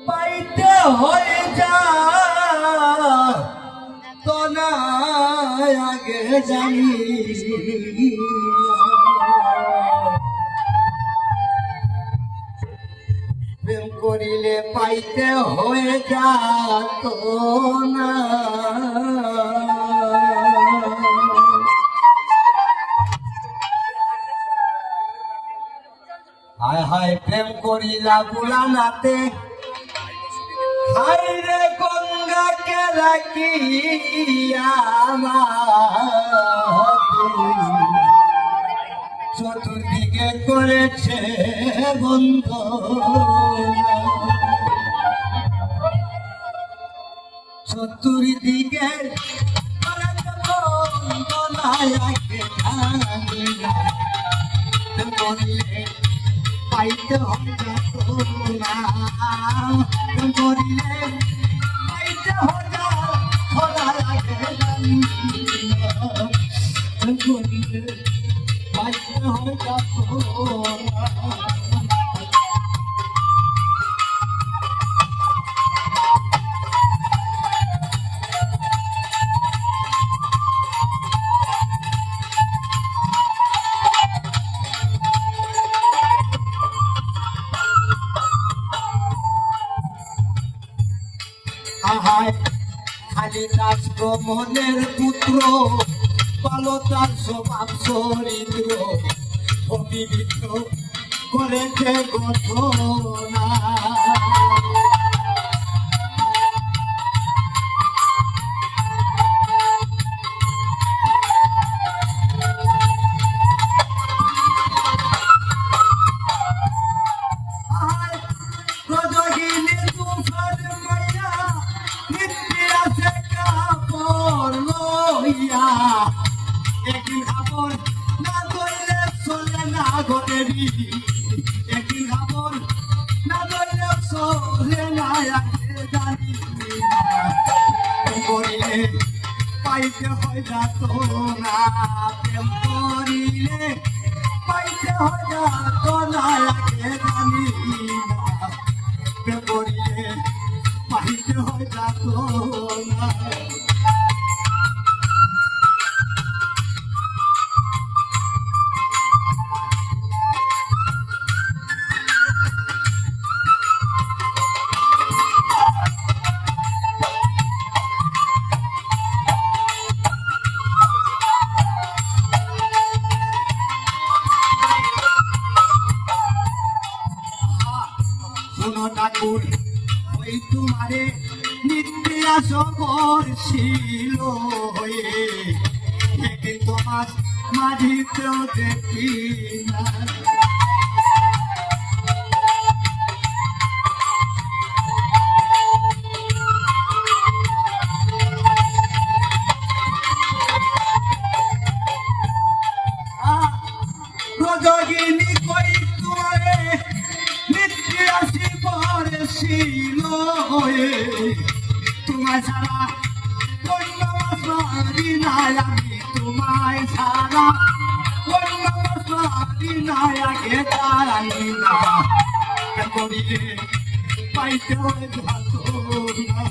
পাইতে হয়ে যা তো না আগে জানি প্রেম করিলে পাইতে হয়ে যা তো না হায় হায় প্রেম করিলা বুলানাতে হায় রে গঙ্গাকে রাখিয়া চতুর্দিকে করেছে বন্ধ চতুর্দিকে বললে পাইতে হবে না করিলে পাইতে হবে খোলা লাগে করিলে পাইতে হবে না খালি দাস মনের পুত্র পালো তার স্বভাব চরিত্র অবিবিত্র করেছে ঘটনা একদিন খবর না ধরলে চলে না ঘটেবি একদিন খবর না ধরলে চলে না জানি করিলে পাইতে হয় যাত না প্রেম করিলে পাইতে হয় যাত না জানি প্রেম করিলে পাইতে হয় যাত না ঠাকুর ওই তোমারে নিত্যা সবর ছিল হয়ে একদিন তোমার মাঝিতেও দেখি না প্রযোগিনী কই তোমারে নিত্যা ছিল তোমায় ছাড়া অন্য মাসি নাই আমি তোমায় ছাড়া অন্য মাসি নাই আগে জানি না করিলে পাইতে হয় যাত না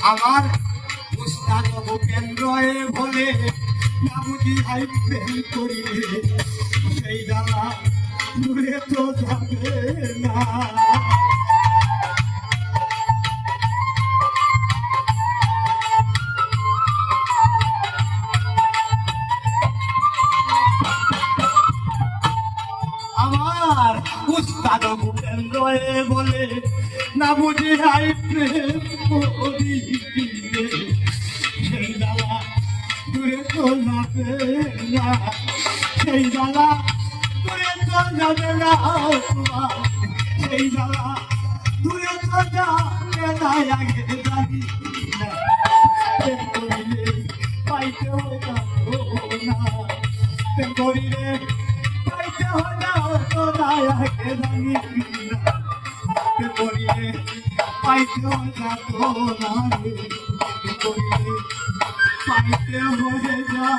আমার উস্তাদ ভূপেন্দ্র বলে না বুঝি ভাই প্রেম করিলে সেই জ্বালা দূরে তো যাবে না আমার উস্তাদ ভূপেন্দ্র বলে না বুঝি ভাই প্রেম করিলে সেই জ্বালা দূরে তো যাবে না সেই জ্বালা দূরে তো যাবে না সেই জ্বালা দূরে তো যাবে না আগে জানি না প্রেম করিলে পাইতে হয় না প্রেম করিলে পাইতে হয় না নায়কে জানি কিনা করিলে পাইতেও যাত না রে করিলে পাইতে হয়ে যা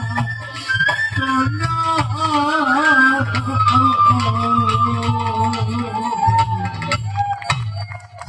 সোনা